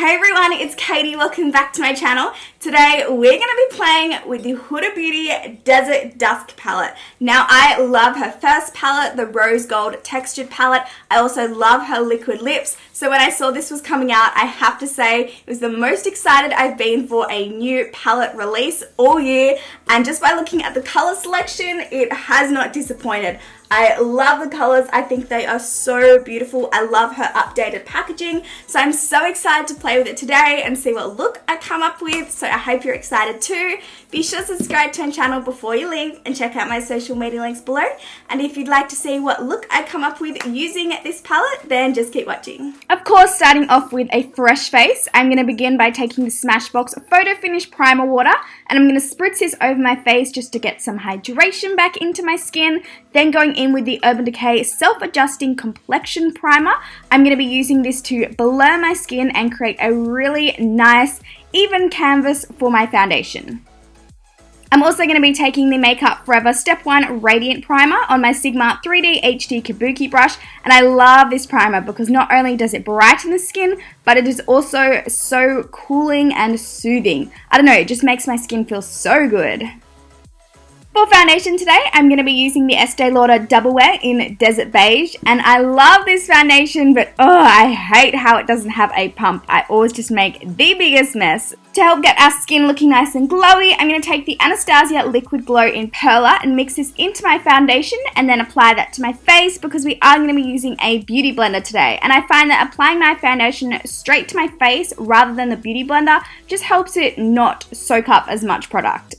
Hey everyone, it's Katie. Welcome back to my channel. Today we're going to be playing with the Huda Beauty Desert Dusk palette. Now I love her first palette, the rose gold textured palette. I also love her liquid lips. So when I saw this was coming out, I have to say it was the most excited I've been for a new palette release all year. And just by looking at the color selection, it has not disappointed. I love the colors. I think they are so beautiful. I love her updated packaging. So I'm so excited to play with it today and see what look I come up with. So I hope you're excited too. Be sure to subscribe to my channel before you leave and check out my social media links below. And if you'd like to see what look I come up with using this palette, then just keep watching. Of course, starting off with a fresh face, I'm going to begin by taking the Smashbox Photo Finish Primer Water and I'm going to spritz this over my face just to get some hydration back into my skin. Then going in with the Urban Decay Self-Adjusting Complexion Primer. I'm going to be using this to blur my skin and create a really nice, even canvas for my foundation. I'm also going to be taking the Makeup Forever Step 1 Radiant Primer on my Sigma 3D HD Kabuki brush. And I love this primer because not only does it brighten the skin, but it is also so cooling and soothing. I don't know, it just makes my skin feel so good. For foundation today, I'm going to be using the Estee Lauder Double Wear in Desert Beige. And I love this foundation, but I hate how it doesn't have a pump. I always just make the biggest mess. To help get our skin looking nice and glowy, I'm going to take the Anastasia Liquid Glow in Perla and mix this into my foundation and then apply that to my face because we are going to be using a beauty blender today. And I find that applying my foundation straight to my face rather than the beauty blender just helps it not soak up as much product.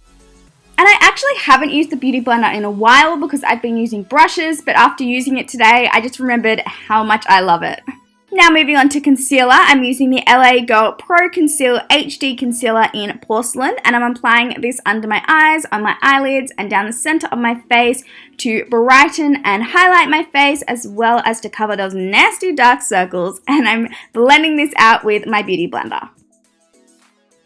And I actually haven't used the Beauty Blender in a while because I've been using brushes, but after using it today, I just remembered how much I love it. Now moving on to concealer, I'm using the LA Girl Pro.Conceal HD Concealer in Porcelain, and I'm applying this under my eyes, on my eyelids, and down the center of my face to brighten and highlight my face, as well as to cover those nasty dark circles, and I'm blending this out with my Beauty Blender.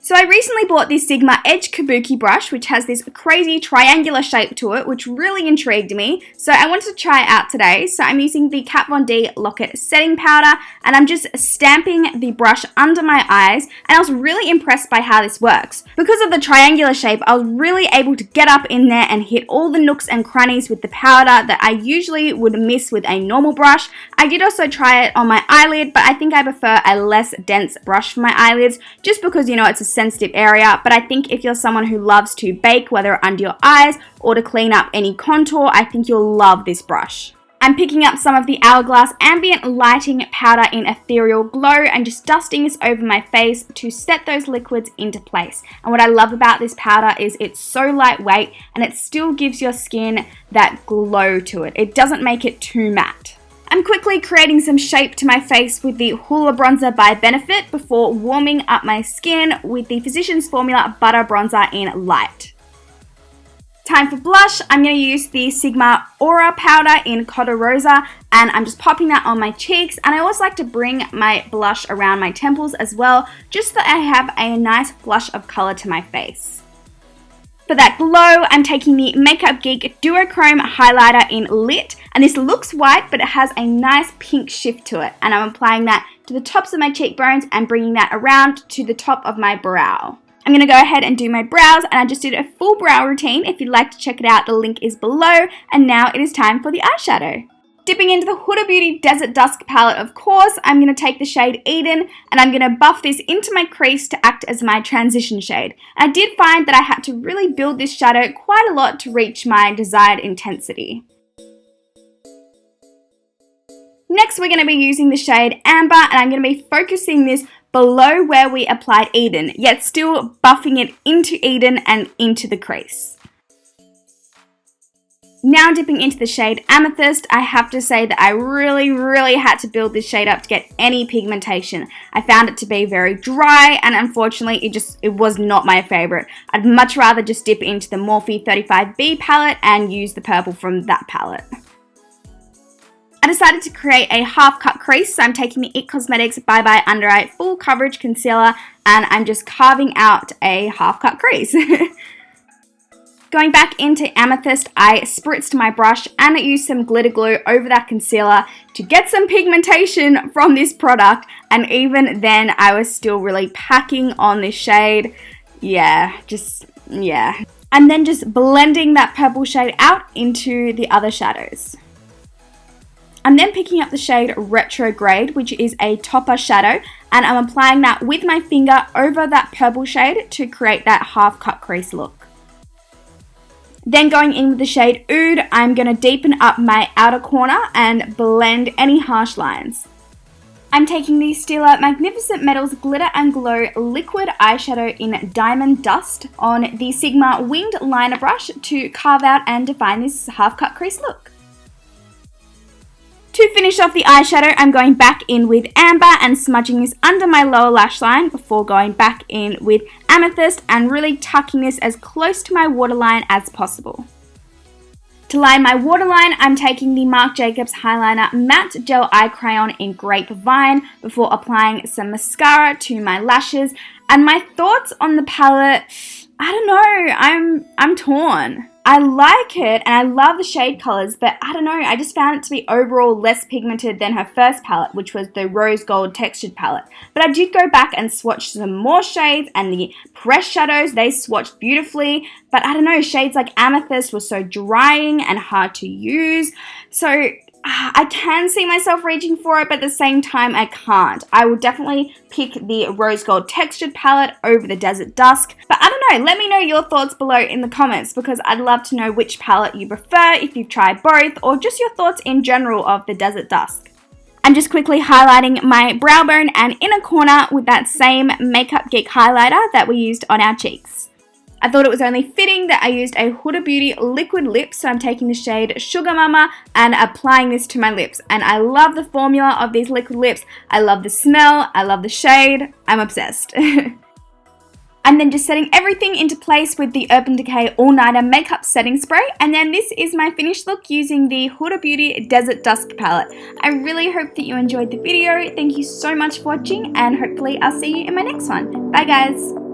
So I recently bought this Sigma Edge Kabuki brush, which has this crazy triangular shape to it, which really intrigued me. So I wanted to try it out today. So I'm using the Kat Von D Lock-It Setting Powder, and I'm just stamping the brush under my eyes, and I was really impressed by how this works. Because of the triangular shape, I was really able to get up in there and hit all the nooks and crannies with the powder that I usually would miss with a normal brush. I did also try it on my eyelid, but I think I prefer a less dense brush for my eyelids, just because, you know, it's a sensitive area. But I think if you're someone who loves to bake, whether under your eyes or to clean up any contour, I think you'll love this brush. I'm picking up some of the Hourglass Ambient Lighting Powder in Ethereal Glow and just dusting this over my face to set those liquids into place. And what I love about this powder is it's so lightweight and it still gives your skin that glow to it. It doesn't make it too matte. I'm quickly creating some shape to my face with the Hoola bronzer by Benefit before warming up my skin with the Physicans Formula Butter Bronzer in Light. Time for blush. I'm going to use the Sigma Aura powder in Cotta Rosa, and I'm just popping that on my cheeks. And I always like to bring my blush around my temples as well, just so I have a nice flush of color to my face. For that glow, I'm taking the Makeup Geek Duochrome highlighter in Lit, and this looks white, but it has a nice pink shift to it. And I'm applying that to the tops of my cheekbones and bringing that around to the top of my brow. I'm going to go ahead and do my brows, and I just did a full brow routine. If you'd like to check it out, the link is below. And now it is time for the eyeshadow. Dipping into the Huda Beauty Desert Dusk palette, of course, I'm going to take the shade Eden and I'm going to buff this into my crease to act as my transition shade. And I did find that I had to really build this shadow quite a lot to reach my desired intensity. Next, we're going to be using the shade Amber, and I'm going to be focusing this below where we applied Eden, yet still buffing it into Eden and into the crease. Now dipping into the shade Amethyst, I have to say that I really had to build this shade up to get any pigmentation. I found it to be very dry, and unfortunately it was not my favorite. I'd much rather just dip into the Morphe 35B palette and use the purple from that palette. I decided to create a half cut crease, so I'm taking the IT Cosmetics Bye Bye Under Eye Full Coverage Concealer and I'm just carving out a half cut crease. Going back into Amethyst, I spritzed my brush and used some glitter glue over that concealer to get some pigmentation from this product, and even then I was still really packing on this shade. Yeah. And then just blending that purple shade out into the other shadows. I'm then picking up the shade Retrograde, which is a topper shadow, and I'm applying that with my finger over that purple shade to create that half cut crease look. Then going in with the shade Oud, I'm going to deepen up my outer corner and blend any harsh lines. I'm taking the Stila Magnificent Metals Glitter and Glow Liquid Eyeshadow in Diamond Dust on the Sigma Winged Liner Brush to carve out and define this half cut crease look. To finish off the eyeshadow, I'm going back in with Amber and smudging this under my lower lash line before going back in with Amethyst and really tucking this as close to my waterline as possible. To line my waterline, I'm taking the Marc Jacobs Highliner Matte Gel Eye Crayon in Grapevine before applying some mascara to my lashes. And my thoughts on the palette, I don't know, I'm torn. I like it and I love the shade colors, but I don't know, I just found it to be overall less pigmented than her first palette, which was the Rose Gold Textured palette. But I did go back and swatch some more shades, and the press shadows, they swatched beautifully, but I don't know, shades like Amethyst were so drying and hard to use. So I can see myself reaching for it, but at the same time I can't. I will definitely pick the Rose Gold Textured palette over the Desert Dusk. But I don't know, let me know your thoughts below in the comments, because I'd love to know which palette you prefer, if you've tried both, or just your thoughts in general of the Desert Dusk. I'm just quickly highlighting my brow bone and inner corner with that same Makeup Geek highlighter that we used on our cheeks. I thought it was only fitting that I used a Huda Beauty liquid lip, so I'm taking the shade Sugar Mama and applying this to my lips. And I love the formula of these liquid lips. I love the smell, I love the shade, I'm obsessed. I'm then just setting everything into place with the Urban Decay All Nighter Makeup Setting Spray, and then this is my finished look using the Huda Beauty Desert Dusk palette. I really hope that you enjoyed the video. Thank you so much for watching, and hopefully I'll see you in my next one. Bye guys!